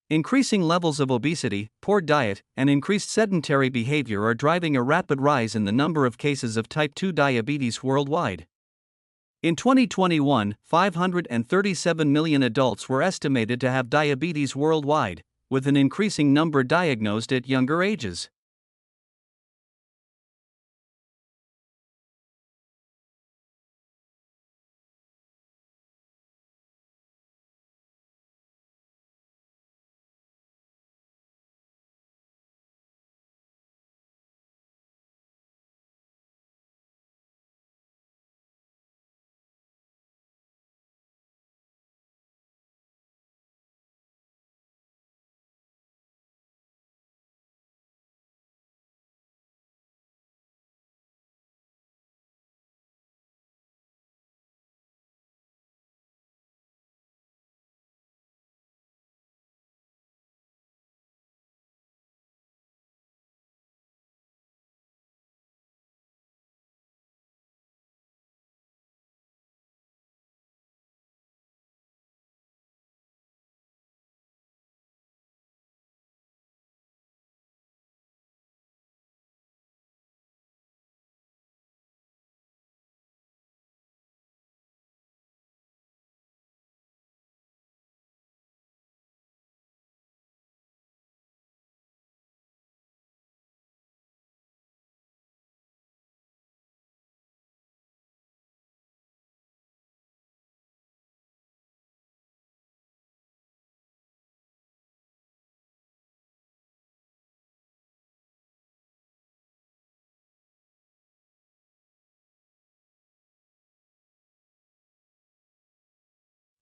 Increasing levels of obesity, poor diet, and increased sedentary behavior are driving a rapid rise in the number of cases of type 2 diabetes worldwide. In 2021, 537 million adults were estimated to have diabetes worldwide, with an increasing number diagnosed at younger ages.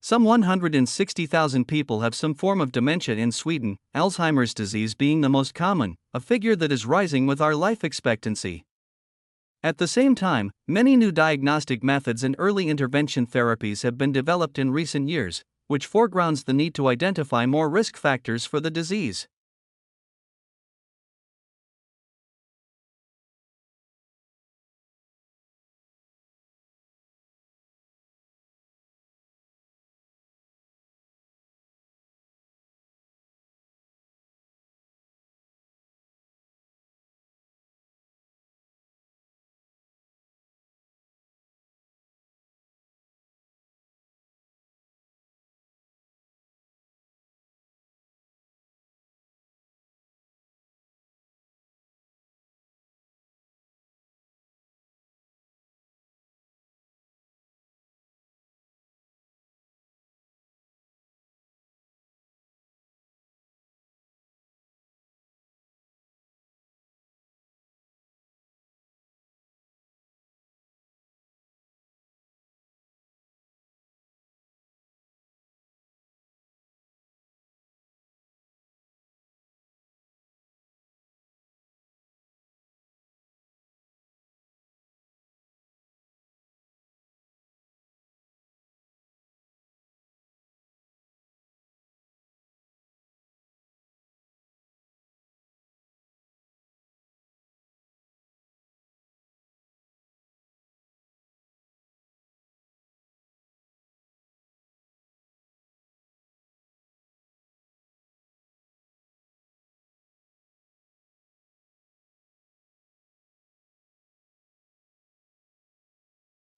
Some 160,000 people have some form of dementia in Sweden, Alzheimer's disease being the most common, a figure that is rising with our life expectancy. At the same time, many new diagnostic methods and early intervention therapies have been developed in recent years, which foregrounds the need to identify more risk factors for the disease.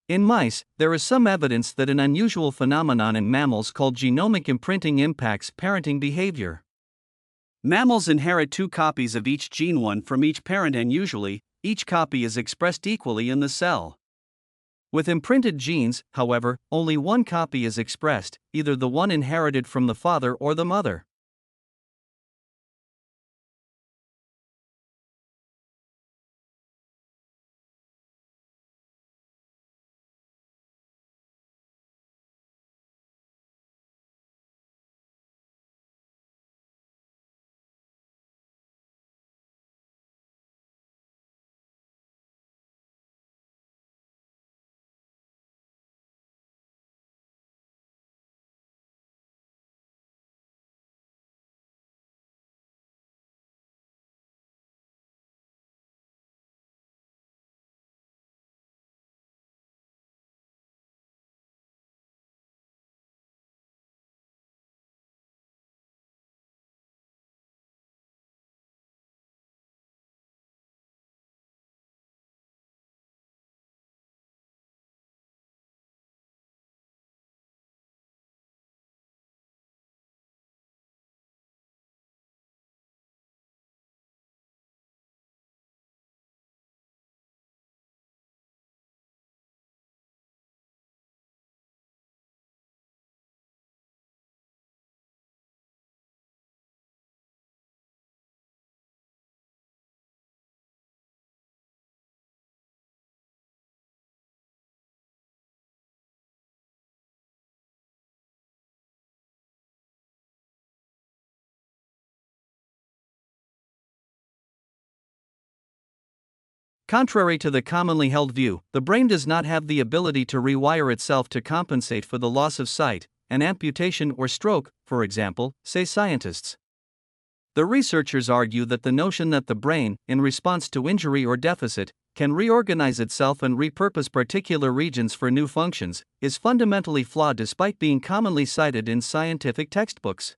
In mice, there is some evidence that an unusual phenomenon in mammals called genomic imprinting impacts parenting behavior. Mammals inherit two copies of each gene, one from each parent, and usually, each copy is expressed equally in the cell. With imprinted genes, however, only one copy is expressed, either the one inherited from the father or the mother. Contrary to the commonly held view, the brain does not have the ability to rewire itself to compensate for the loss of sight, an amputation or stroke, for example, say scientists. The researchers argue that the notion that the brain, in response to injury or deficit, can reorganize itself and repurpose particular regions for new functions, is fundamentally flawed despite being commonly cited in scientific textbooks.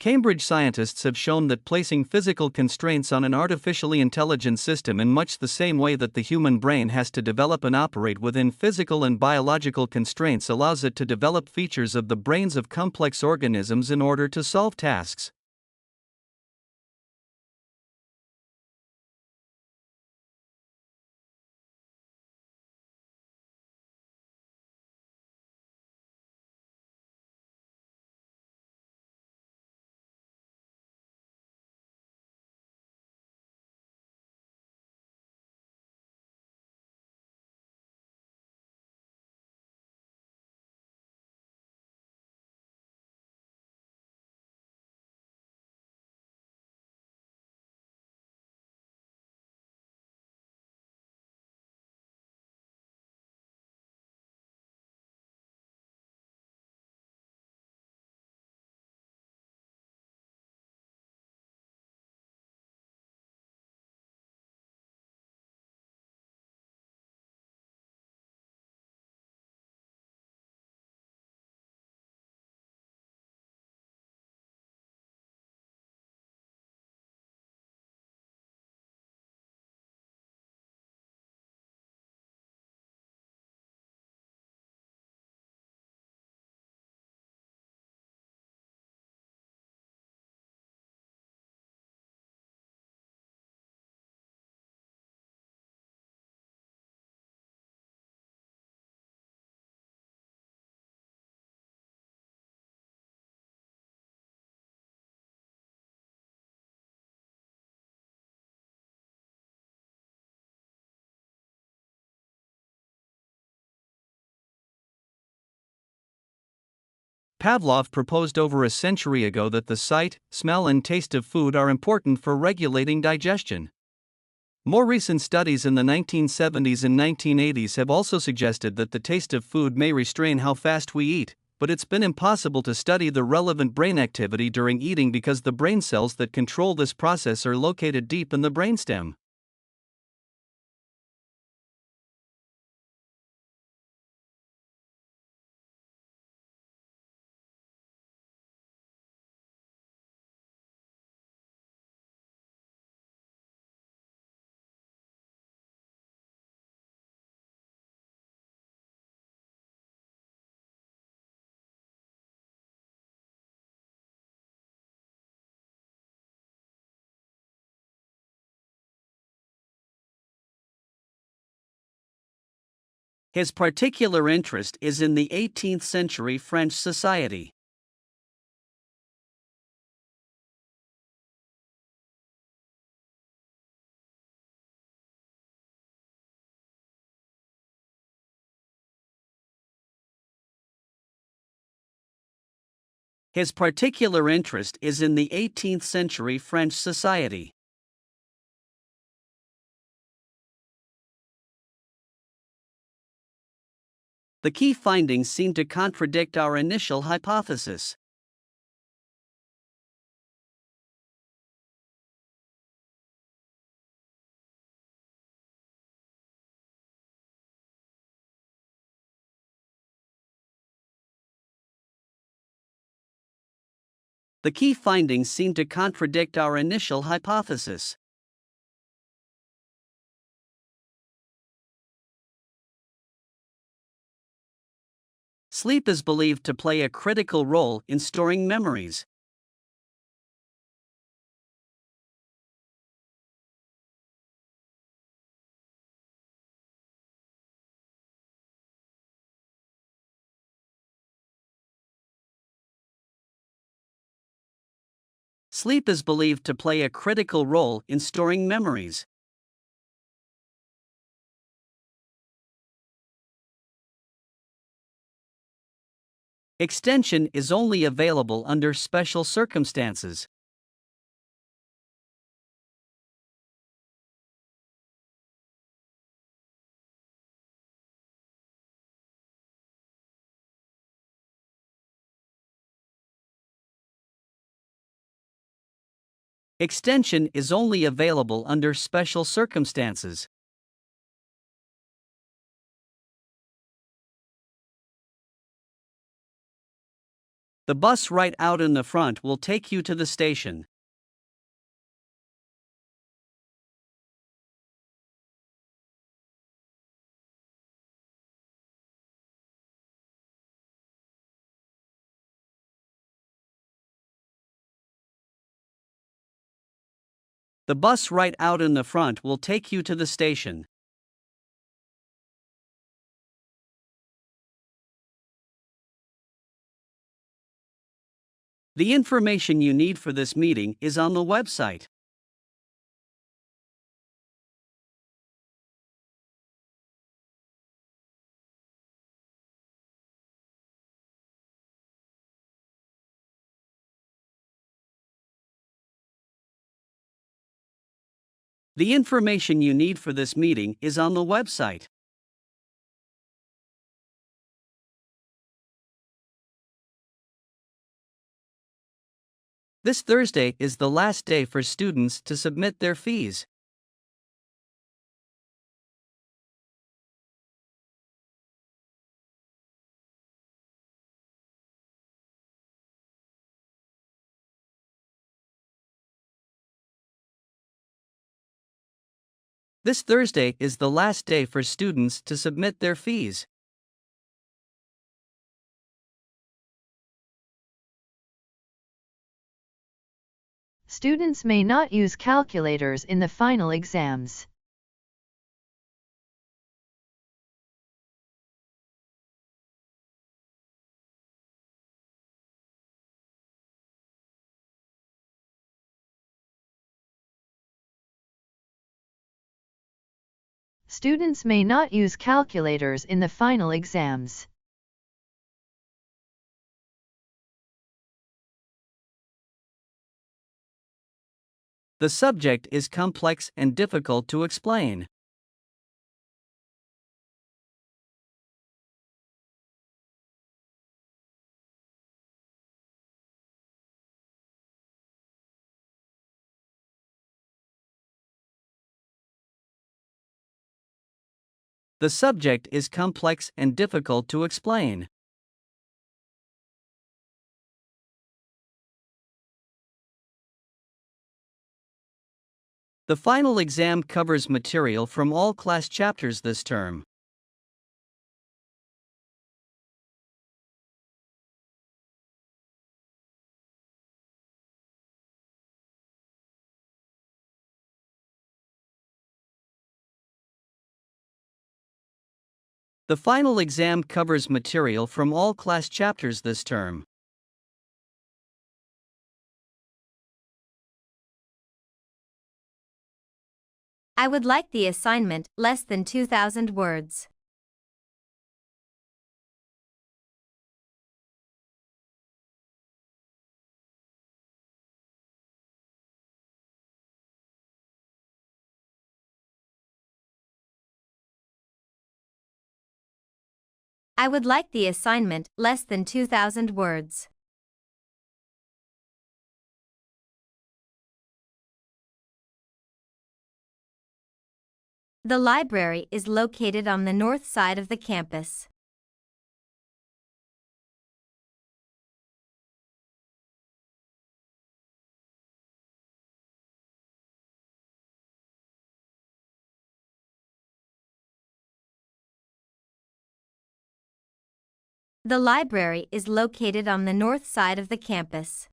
Cambridge scientists have shown that placing physical constraints on an artificially intelligent system in much the same way that the human brain has to develop and operate within physical and biological constraints allows it to develop features of the brains of complex organisms in order to solve tasks. Pavlov proposed over a century ago that the sight, smell, and taste of food are important for regulating digestion. More recent studies in the 1970s and 1980s have also suggested that the taste of food may restrain how fast we eat, but it's been impossible to study the relevant brain activity during eating because the brain cells that control this process are located deep in the brainstem. His particular interest is in the 18th century French society. His particular interest is in the 18th century French society. The key findings seem to contradict our initial hypothesis. The key findings seem to contradict our initial hypothesis. Sleep is believed to play a critical role in storing memories. Sleep is believed to play a critical role in storing memories. Extension is only available under special circumstances. Extension is only available under special circumstances. The bus right out in the front will take you to the station. The bus right out in the front will take you to the station. The information you need for this meeting is on the website. The information you need for this meeting is on the website. This Thursday is the last day for students to submit their fees. This Thursday is the last day for students to submit their fees. Students may not use calculators in the final exams. Students may not use calculators in the final exams. The subject is complex and difficult to explain. The subject is complex and difficult to explain. The final exam covers material from all class chapters this term. The final exam covers material from all class chapters this term. I would like the assignment less than 2,000 words. I would like the assignment less than 2,000 words. The library is located on the north side of the campus. The library is located on the north side of the campus.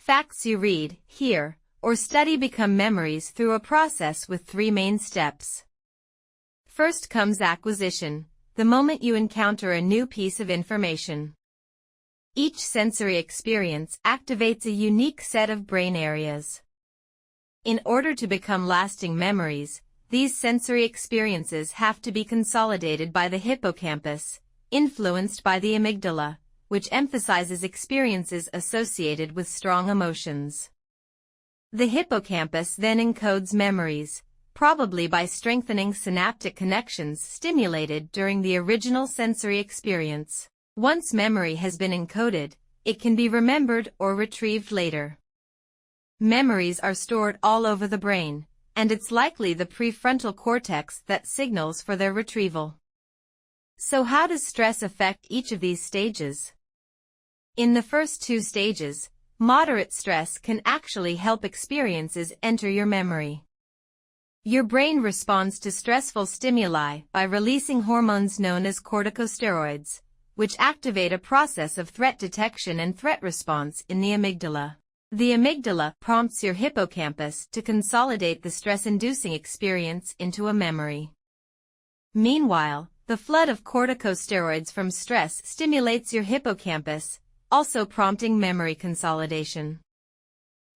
Facts you read, hear, or study become memories through a process with three main steps. First comes acquisition, the moment you encounter a new piece of information. Each sensory experience activates a unique set of brain areas. In order to become lasting memories, these sensory experiences have to be consolidated by the hippocampus, influenced by the amygdala, which emphasizes experiences associated with strong emotions. The hippocampus then encodes memories, probably by strengthening synaptic connections stimulated during the original sensory experience. Once memory has been encoded, it can be remembered or retrieved later. Memories are stored all over the brain, and it's likely the prefrontal cortex that signals for their retrieval. So how does stress affect each of these stages? In the first two stages, moderate stress can actually help experiences enter your memory. Your brain responds to stressful stimuli by releasing hormones known as corticosteroids, which activate a process of threat detection and threat response in the amygdala. The amygdala prompts your hippocampus to consolidate the stress-inducing experience into a memory. Meanwhile, the flood of corticosteroids from stress stimulates your hippocampus, also prompting memory consolidation.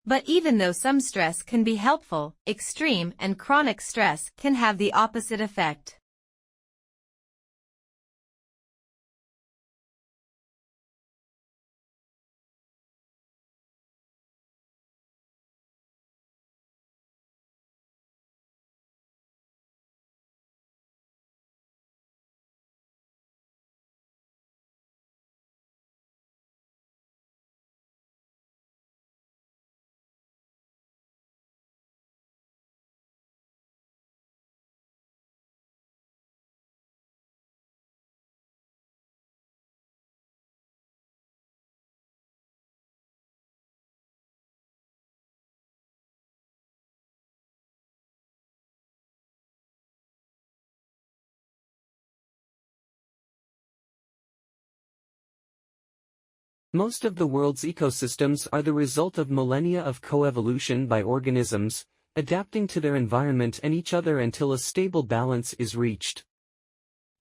But even though some stress can be helpful, extreme and chronic stress can have the opposite effect. Most of the world's ecosystems are the result of millennia of coevolution by organisms, adapting to their environment and each other until a stable balance is reached.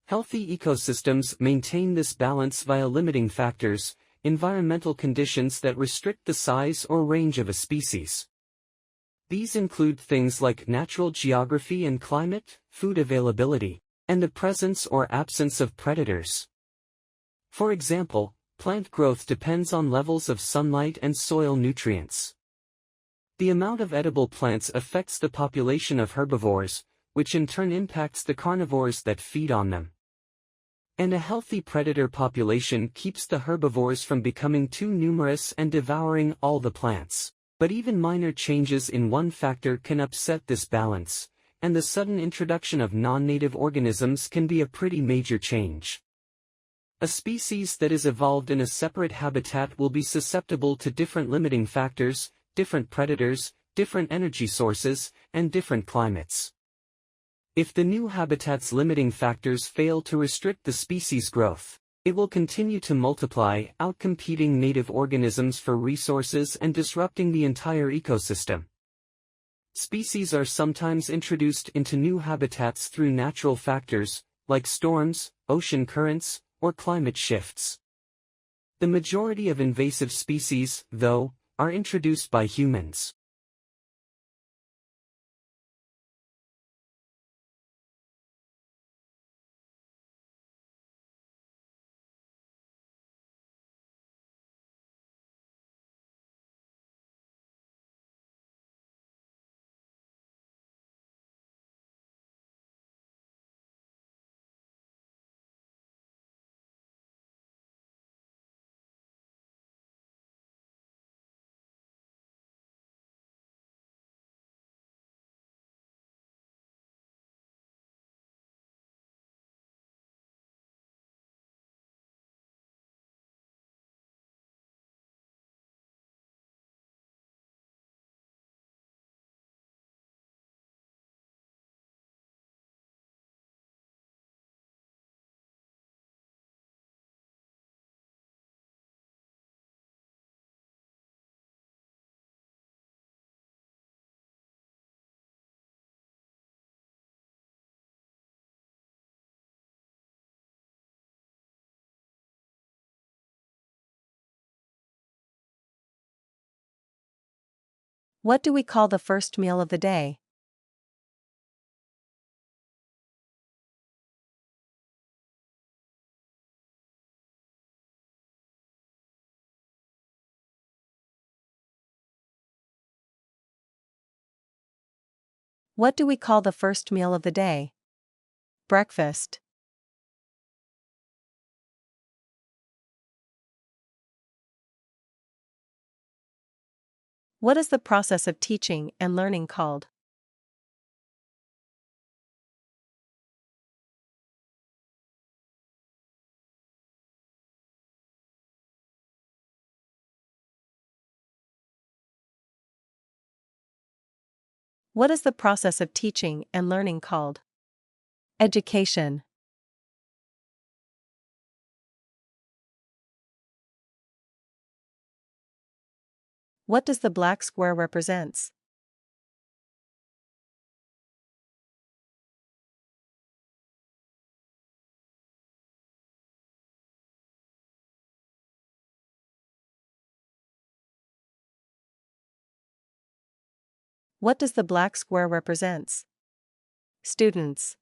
Healthy ecosystems maintain this balance via limiting factors, environmental conditions that restrict the size or range of a species. These include things like natural geography and climate, food availability, and the presence or absence of predators. For example, plant growth depends on levels of sunlight and soil nutrients. The amount of edible plants affects the population of herbivores, which in turn impacts the carnivores that feed on them. And a healthy predator population keeps the herbivores from becoming too numerous and devouring all the plants. But even minor changes in one factor can upset this balance, and the sudden introduction of non-native organisms can be a pretty major change. A species that is evolved in a separate habitat will be susceptible to different limiting factors, different predators, different energy sources, and different climates. If the new habitat's limiting factors fail to restrict the species' growth, it will continue to multiply, outcompeting native organisms for resources and disrupting the entire ecosystem. Species are sometimes introduced into new habitats through natural factors, like storms, ocean currents, or climate shifts. The majority of invasive species, though, are introduced by humans. What do we call the first meal of the day? What do we call the first meal of the day? Breakfast. What is the process of teaching and learning called? What is the process of teaching and learning called? Education. What does the black square represents? What does the black square represents? Students.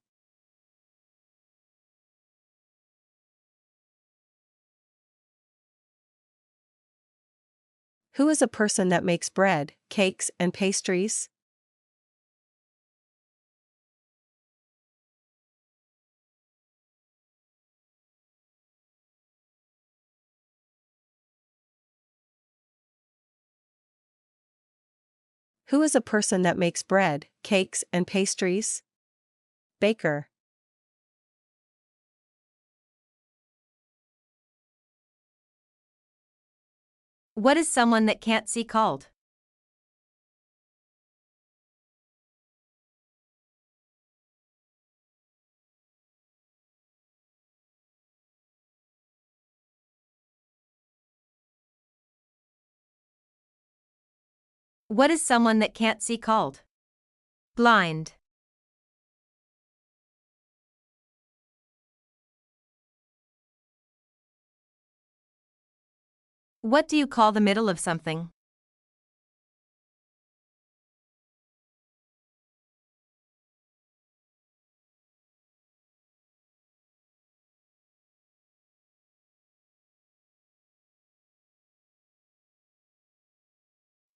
Who is a person that makes bread, cakes, and pastries? Who is a person that makes bread, cakes, and pastries? Baker. What is someone that can't see called? What is someone that can't see called? Blind. What do you call the middle of something?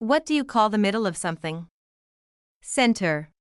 What do you call the middle of something? Center.